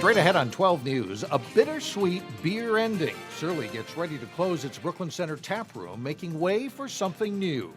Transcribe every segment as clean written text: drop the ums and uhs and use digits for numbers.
Straight ahead on 12 News, a bittersweet beer ending. Surly gets ready to close its Brooklyn Center Taproom, making way for something new.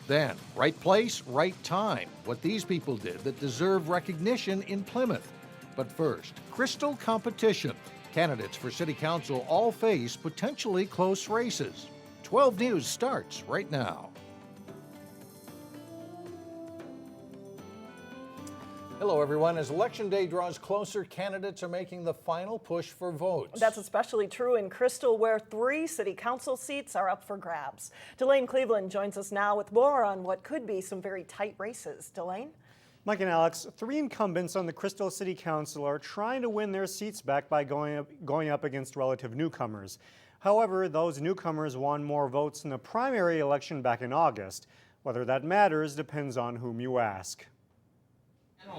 Then, right place, right time. What these people did that deserve recognition in Plymouth. But first, Crystal competition. Candidates for City Council all face potentially close races. 12 News starts right now. Hello, everyone. As Election Day draws closer, candidates are making the final push for votes. That's especially true in Crystal, where 3 city council seats are up for grabs. Delane Cleveland joins us now with more on what could be some very tight races. Delane? Mike and Alex, 3 incumbents on the Crystal City Council are trying to win their seats back by going up against relative newcomers. However, those newcomers won more votes in the primary election back in August. Whether that matters depends on whom you ask.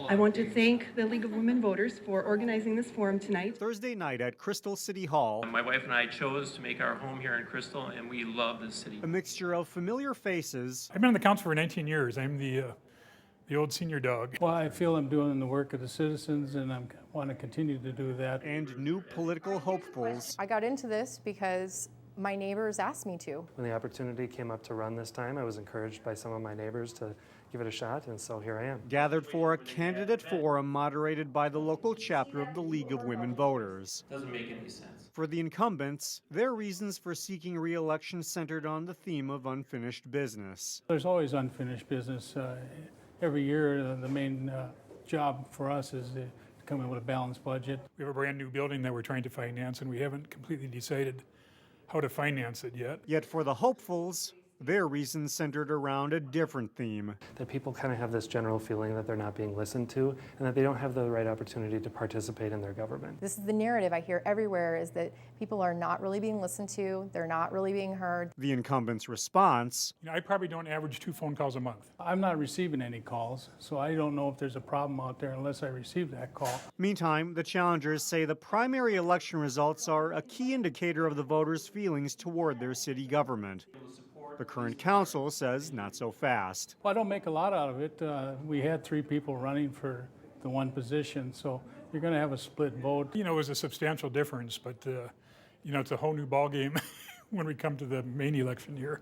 I want to thank the League of Women Voters for organizing this forum tonight. Thursday night at Crystal City Hall. My wife and I chose to make our home here in Crystal, and we love this city. A mixture of familiar faces. I've been on the council for 19 years. I'm the old senior dog. Well, I feel I'm doing the work of the citizens, and I want to continue to do that. And new political hopefuls. I got into this because my neighbors asked me to. When the opportunity came up to run this time, I was encouraged by some of my neighbors to give it a shot, and so here I am. Gathered for a candidate forum moderated by the local chapter of the League of Women Voters. Doesn't make any sense. For the incumbents, their reasons for seeking re-election centered on the theme of unfinished business. There's always unfinished business. Every year, the main job for us is to come in with a balanced budget. We have a brand new building that we're trying to finance, and we haven't completely decided how to finance it yet. Yet for the hopefuls, their reasons centered around a different theme. That people kind of have this general feeling that they're not being listened to and that they don't have the right opportunity to participate in their government. This is the narrative I hear everywhere, is that people are not really being listened to, they're not really being heard. The incumbent's response. I probably don't average 2 phone calls a month. I'm not receiving any calls, so I don't know if there's a problem out there unless I receive that call. Meantime, the challengers say the primary election results are a key indicator of the voters' feelings toward their city government. The current council says not so fast. Well, I don't make a lot out of it. We had 3 people running for the one position, so you're going to have a split vote. It was a substantial difference, but it's a whole new ballgame when we come to the main election year.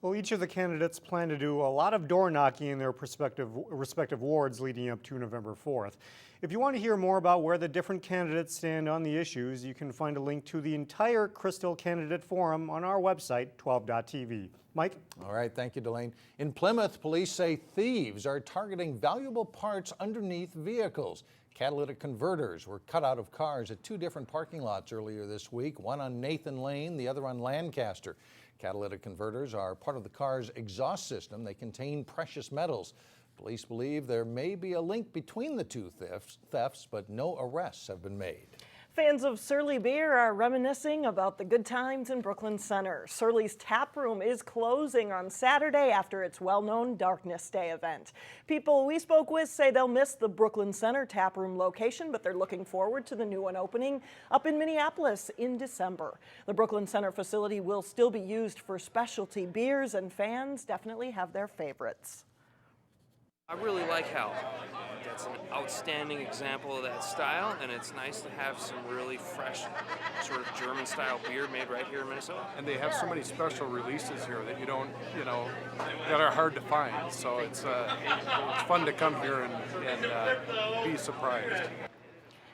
Well, each of the candidates plan to do a lot of door knocking in their respective wards leading up to November 4th. If you want to hear more about where the different candidates stand on the issues, you can find a link to the entire Crystal Candidate Forum on our website, 12.tv. Mike? All right, thank you, Delane. In Plymouth, police say thieves are targeting valuable parts underneath vehicles. Catalytic converters were cut out of cars at 2 different parking lots earlier this week, one on Nathan Lane, the other on Lancaster. Catalytic converters are part of the car's exhaust system. They contain precious metals. Police believe there may be a link between the 2 thefts, but no arrests have been made. Fans of Surly beer are reminiscing about the good times in Brooklyn Center. Surly's Taproom is closing on Saturday after its well-known Darkness Day event. People we spoke with say they'll miss the Brooklyn Center Taproom location, but they're looking forward to the new one opening up in Minneapolis in December. The Brooklyn Center facility will still be used for specialty beers, and fans definitely have their favorites. I really like Hell. That's an outstanding example of that style, and it's nice to have some really fresh, sort of German-style beer made right here in Minnesota. And they have so many special releases here that you don't, that are hard to find. So it's fun to come here and be surprised.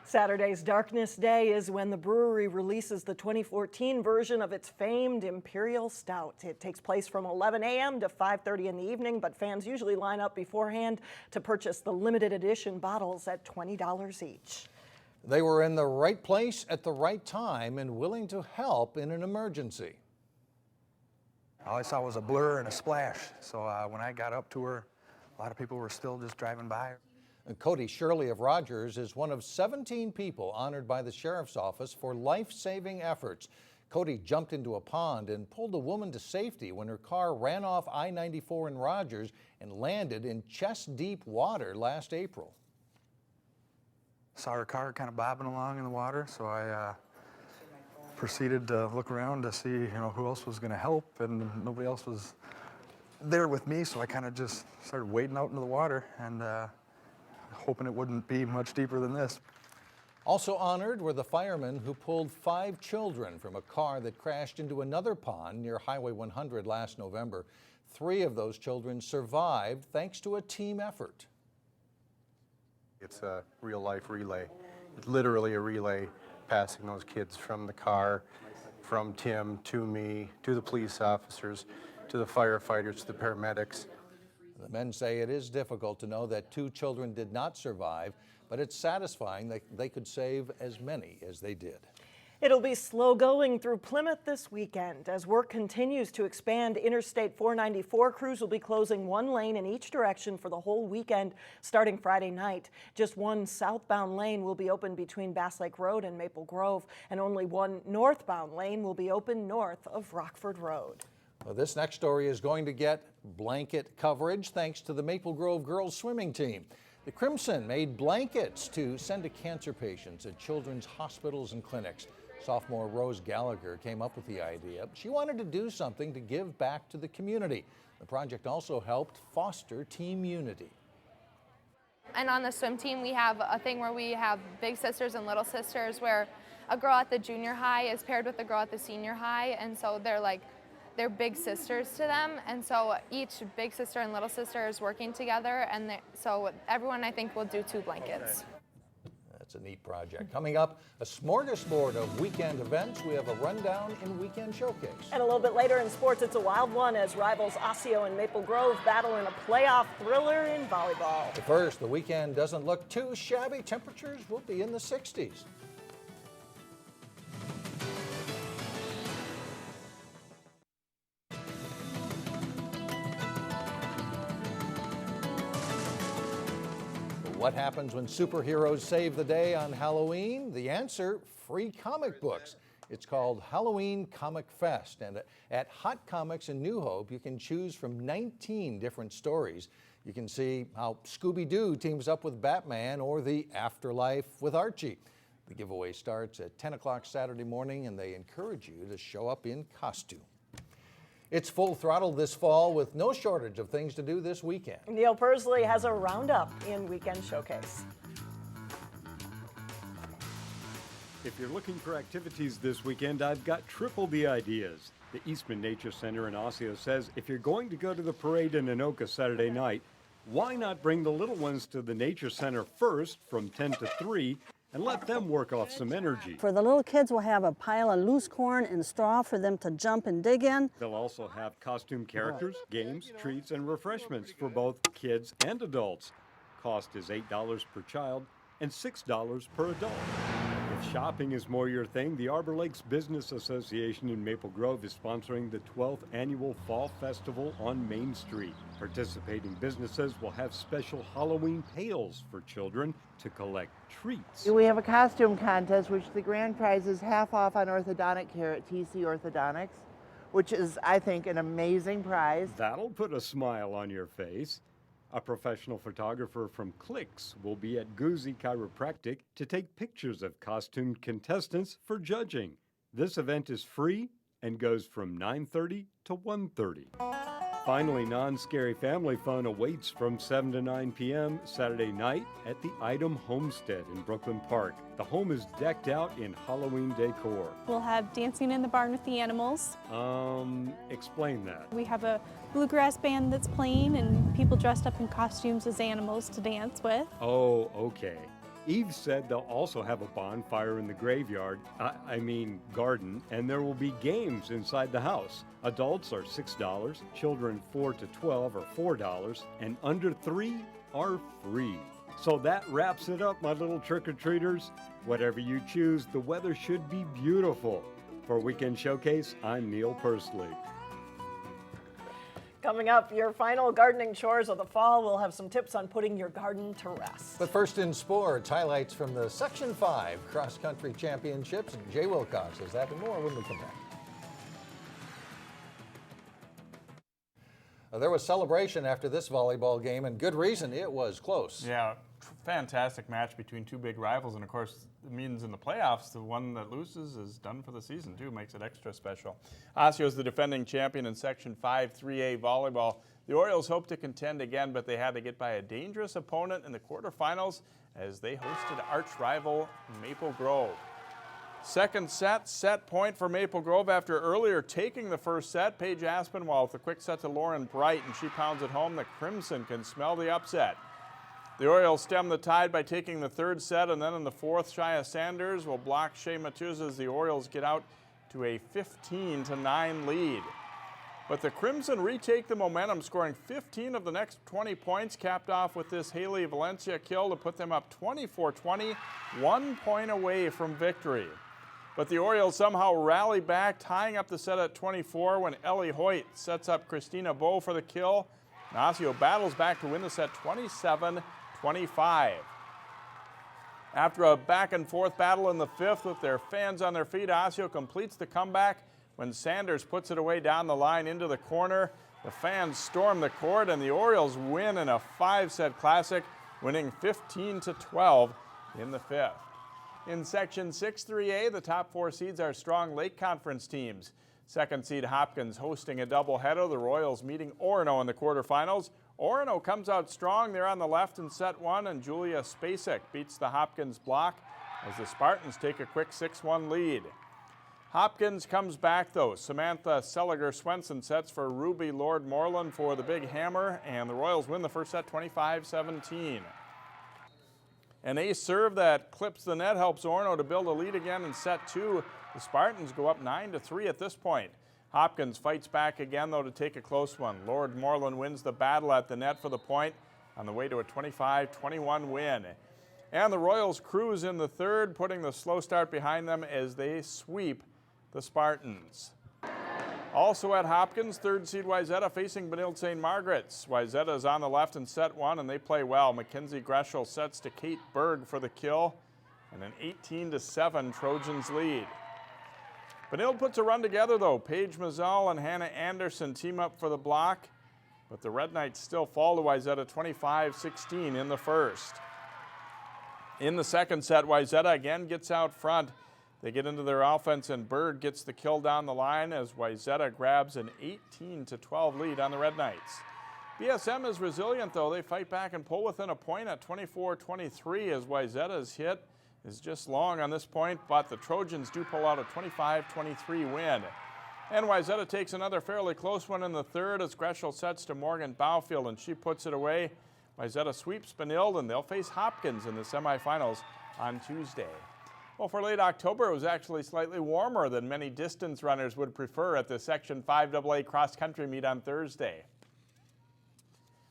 Saturday's Darkness Day is when the brewery releases the 2014 version of its famed Imperial Stout. It takes place from 11 a.m. to 5:30 in the evening, but fans usually line up beforehand to purchase the limited edition bottles at $20 each. They were in the right place at the right time and willing to help in an emergency. All I saw was a blur and a splash, so when I got up to her, a lot of people were still just driving by. Cody Shirley of Rogers is one of 17 people honored by the Sheriff's Office for life-saving efforts. Cody jumped into a pond and pulled a woman to safety when her car ran off I-94 in Rogers and landed in chest-deep water last April. Saw her car kind of bobbing along in the water, so I proceeded to look around to see, who else was going to help, and nobody else was there with me, so I kind of just started wading out into the water and hoping it wouldn't be much deeper than this. Also honored were the firemen who pulled 5 children from a car that crashed into another pond near Highway 100 last November. 3 of those children survived thanks to a team effort. It's a real-life relay. It's literally a relay, passing those kids from the car, from Tim to me, to the police officers, to the firefighters, to the paramedics. The men say it is difficult to know that 2 children did not survive, but it's satisfying that they could save as many as they did. It'll be slow going through Plymouth this weekend. As work continues to expand, Interstate 494 crews will be closing 1 lane in each direction for the whole weekend starting Friday night. Just 1 southbound lane will be open between Bass Lake Road and Maple Grove, and only 1 northbound lane will be open north of Rockford Road. Well, this next story is going to get blanket coverage thanks to the Maple Grove girls swimming team. The Crimson made blankets to send to cancer patients at children's hospitals and clinics. Sophomore Rose Gallagher came up with the idea. She wanted to do something to give back to the community. The project also helped foster team unity. And on the swim team, we have a thing where we have big sisters and little sisters, where a girl at the junior high is paired with a girl at the senior high, and so they're big sisters to them, and so each big sister and little sister is working together, and so everyone, I think, will do 2 blankets. That's a neat project. Coming up, a smorgasbord of weekend events. We have a rundown in Weekend Showcase. And a little bit later in sports, it's a wild one as rivals Osseo and Maple Grove battle in a playoff thriller in volleyball. But first, the weekend doesn't look too shabby. Temperatures will be in the 60s. What happens when superheroes save the day on Halloween? The answer, free comic books. It's called Halloween Comic Fest, and at Hot Comics in New Hope, you can choose from 19 different stories. You can see how Scooby-Doo teams up with Batman or the afterlife with Archie. The giveaway starts at 10 o'clock Saturday morning, and they encourage you to show up in costume. It's full throttle this fall with no shortage of things to do this weekend. Neil Persley has a roundup in Weekend Showcase. If you're looking for activities this weekend, I've got triple the ideas. The Eastman Nature Center in Osseo says if you're going to go to the parade in Anoka Saturday night, why not bring the little ones to the Nature Center first from 10 to 3 and let them work off some energy. For the little kids, we'll have a pile of loose corn and straw for them to jump and dig in. They'll also have costume characters, games, treats, and refreshments for both kids and adults. Cost is $8 per child and $6 per adult. If shopping is more your thing, the Arbor Lakes Business Association in Maple Grove is sponsoring the 12th annual Fall Festival on Main Street. Participating businesses will have special Halloween pails for children to collect treats. We have a costume contest, which the grand prize is half off on orthodontic care at TC Orthodontics, which is, I think, an amazing prize. That'll put a smile on your face. A professional photographer from Clicks will be at Guzzi Chiropractic to take pictures of costumed contestants for judging. This event is free and goes from 9:30 to 1:30. Finally, non-scary family fun awaits from 7 to 9 p.m. Saturday night at the Item Homestead in Brooklyn Park. The home is decked out in Halloween decor. We'll have dancing in the barn with the animals. Explain that. We have a bluegrass band that's playing and people dressed up in costumes as animals to dance with. Oh, okay. Eve said they'll also have a bonfire in the graveyard, garden, and there will be games inside the house. Adults are $6, children 4 to 12 are $4, and under 3 are free. So that wraps it up, my little trick-or-treaters. Whatever you choose, the weather should be beautiful. For Weekend Showcase, I'm Neil Persley. Coming up, your final gardening chores of the fall. We'll have some tips on putting your garden to rest. But first in sports, highlights from the Section 5 cross-country championships. Jay Wilcox has that and more when we come back. There was celebration after this volleyball game, and good reason. It was close. Yeah, fantastic match between two big rivals, and of course it means in the playoffs the one that loses is done for the season too. Makes it extra special. Osseo is the defending champion in Section 5 3A volleyball. The Orioles hope to contend again, but they had to get by a dangerous opponent in the quarterfinals as they hosted arch rival Maple Grove. Second set point for Maple Grove after earlier taking the first set. Paige Aspinwall with a quick set to Lauren Bright, and she pounds it home. The Crimson can smell the upset. The Orioles stem the tide by taking the third set, and then in the fourth, Shia Sanders will block Shea Matuz as the Orioles get out to a 15-9 lead. But the Crimson retake the momentum, scoring 15 of the next 20 points, capped off with this Haley Valencia kill to put them up 24-20, 1 point away from victory. But the Orioles somehow rally back, tying up the set at 24 when Ellie Hoyt sets up Christina Bowe for the kill. And Osseo battles back to win the set 27-25. After a back-and-forth battle in the fifth with their fans on their feet, Osseo completes the comeback when Sanders puts it away down the line into the corner. The fans storm the court, and the Orioles win in a 5-set classic, winning 15-12 in the fifth. In Section 6-3A, the top 4 seeds are strong Lake Conference teams. Second seed Hopkins hosting a doubleheader, the Royals meeting Orono in the quarterfinals. Orono comes out strong. They're on the left in set 1, and Julia Spacek beats the Hopkins block as the Spartans take a quick 6-1 lead. Hopkins comes back, though. Samantha Seliger-Swenson sets for Ruby Lord Moreland for the big hammer, and the Royals win the first set 25-17. An ace serve that clips the net helps Orono to build a lead again in set 2. The Spartans go up 9-3 at this point. Hopkins fights back again, though, to take a close one. Lord Moreland wins the battle at the net for the point on the way to a 25-21 win. And the Royals cruise in the third, putting the slow start behind them as they sweep the Spartans. Also at Hopkins, third seed Wayzata facing Benilde-St. Margaret's. Wayzata is on the left in set 1, and they play well. Mackenzie Greshel sets to Kate Berg for the kill, and an 18-7 Trojans lead. Benilde puts a run together, though. Paige Mazzal and Hannah Anderson team up for the block, but the Red Knights still fall to Wayzata 25-16 in the first. In the second set, Wayzata again gets out front. They get into their offense, and Berg gets the kill down the line as Wayzata grabs an 18-12 lead on the Red Knights. BSM is resilient, though. They fight back and pull within a point at 24-23 as Wayzata's hit is just long on this point, but the Trojans do pull out a 25-23 win. And Wayzata takes another fairly close one in the third as Greshel sets to Morgan Baufield, and she puts it away. Wayzata sweeps Benilde, and they'll face Hopkins in the semifinals on Tuesday. Well, for late October, it was actually slightly warmer than many distance runners would prefer at the Section 5AA cross-country meet on Thursday.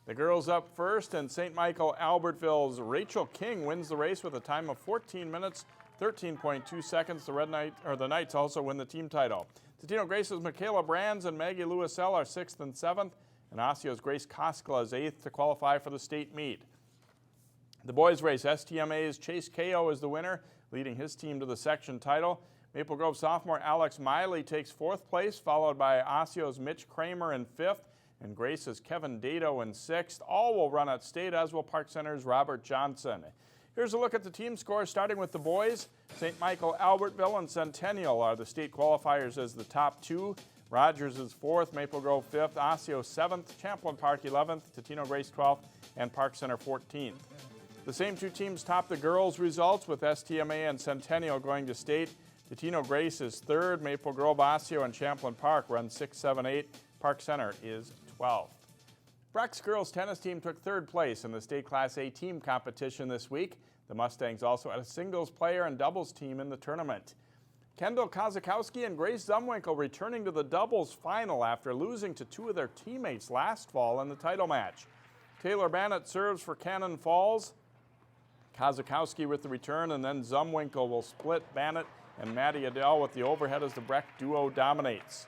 The girls up first, and St. Michael Albertville's Rachel King wins the race with a time of 14 minutes, 13.2 seconds. The Knights also win the team title. Totino Grace's Michaela Brands and Maggie Lewisell are 6th and 7th, and Osseo's Grace Koskela is 8th to qualify for the state meet. The boys race, STMA's Chase Ko is the winner, leading his team to the section title. Maple Grove sophomore Alex Miley takes 4th place, followed by Osseo's Mitch Kramer in 5th, and Grace's Kevin Dado in 6th. All will run at state, as will Park Center's Robert Johnson. Here's a look at the team scores, starting with the boys. St. Michael Albertville and Centennial are the state qualifiers as the top 2. Rogers is 4th, Maple Grove 5th, Osseo 7th, Champlain Park 11th, Totino Grace 12th, and Park Center 14th. The same 2 teams top the girls' results, with STMA and Centennial going to state. Totino Grace is 3rd, Maple Grove, Osseo, and Champlain Park run 6, 7, 8. Park Center is 12th. Breck's girls tennis team took 3rd place in the state Class A team competition this week. The Mustangs also had a singles player and doubles team in the tournament. Kendall Kozakowski and Grace Zumwinkle returning to the doubles final after losing to 2 of their teammates last fall in the title match. Taylor Bannett serves for Cannon Falls. Kozakowski with the return, and then Zumwinkle will split Bannett and Maddie Adele with the overhead as the Breck duo dominates.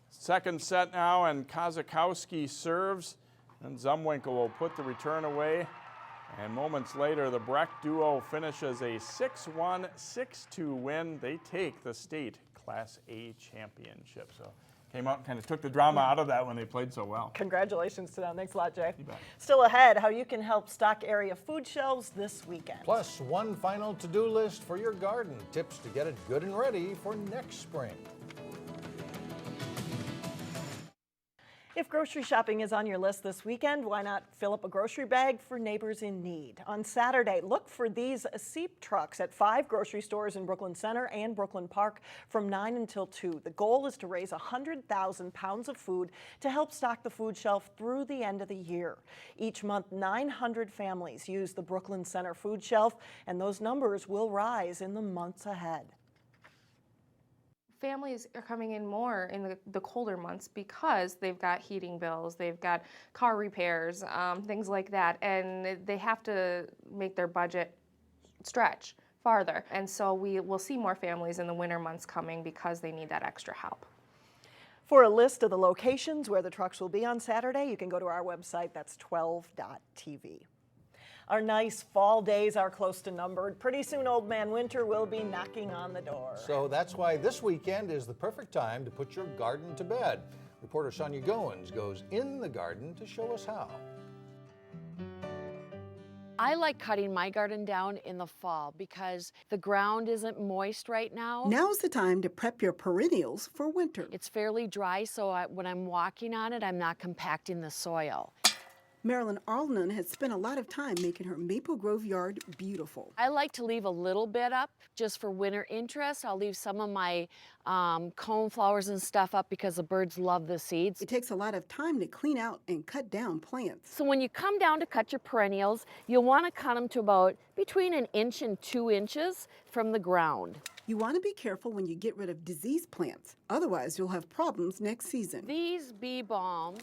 Second set now, and Kozakowski serves, and Zumwinkle will put the return away. And moments later, the Breck duo finishes a 6-1, 6-2 win. They take the state Class A championship. So came out and kind of took the drama out of that when they played so well. Congratulations to them. Thanks a lot, Jay. You bet. Still ahead, how you can help stock area food shelves this weekend. Plus, one final to-do list for your garden. Tips to get it good and ready for next spring. If grocery shopping is on your list this weekend, why not fill up a grocery bag for neighbors in need? On Saturday, look for these CEAP trucks at 5 grocery stores in Brooklyn Center and Brooklyn Park from 9 until 2. The goal is to raise 100,000 pounds of food to help stock the food shelf through the end of the year. Each month, 900 families use the Brooklyn Center food shelf, and those numbers will rise in the months ahead. Families are coming in more in the colder months because they've got heating bills, they've got car repairs, things like that, and they have to make their budget stretch farther. And so we will see more families in the winter months coming because they need that extra help. For a list of the locations where the trucks will be on Saturday, you can go to our website. That's 12.tv. Our nice fall days are close to numbered. Pretty soon Old Man Winter will be knocking on the door. So that's why this weekend is the perfect time to put your garden to bed. Reporter Sonia Goins goes in the garden to show us how. I like cutting my garden down in the fall because the ground isn't moist right now. Now's the time to prep your perennials for winter. It's fairly dry, so when I'm walking on it, I'm not compacting the soil. Marilyn Arlnan has spent a lot of time making her Maple Grove yard beautiful. I like to leave a little bit up just for winter interest. I'll leave some of my cone flowers and stuff up because the birds love the seeds. It takes a lot of time to clean out and cut down plants. So when you come down to cut your perennials, you'll want to cut them to about between 1 inch and 2 inches from the ground. You want to be careful when you get rid of diseased plants. Otherwise, you'll have problems next season. These bee balms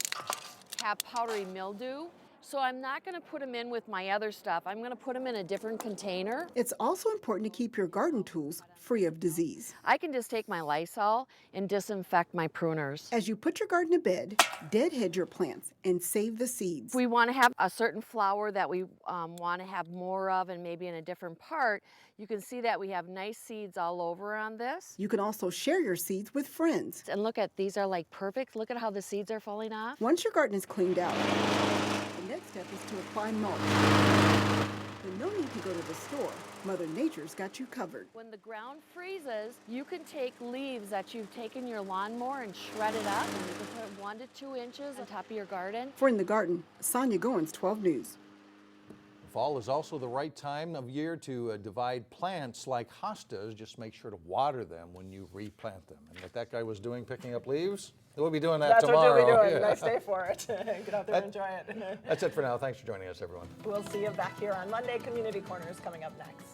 have powdery mildew, so I'm not going to put them in with my other stuff. I'm going to put them in a different container. It's also important to keep your garden tools free of disease. I can just take my Lysol and disinfect my pruners. As you put your garden to bed, deadhead your plants and save the seeds. If we want to have a certain flower that we want to have more of and maybe in a different part, you can see that we have nice seeds all over on this. You can also share your seeds with friends. And look at, these are like perfect. Look at how the seeds are falling off. Once your garden is cleaned out, the next step is to apply mulch. Then no need to go to the store. Mother Nature's got you covered. When the ground freezes, you can take leaves that you've taken your lawnmower and shred it up, and you can put 1 to 2 inches on top of your garden. For In the Garden, Sonia Goins, 12 News. Fall is also the right time of year to divide plants like hostas. Just make sure to water them when you replant them. And what that guy was doing, picking up leaves, we'll be doing that tomorrow. That's what we'll be doing. Yeah. Nice day for it. Get out there and enjoy it. That's it for now. Thanks for joining us, everyone. We'll see you back here on Monday. Community Corner is coming up next.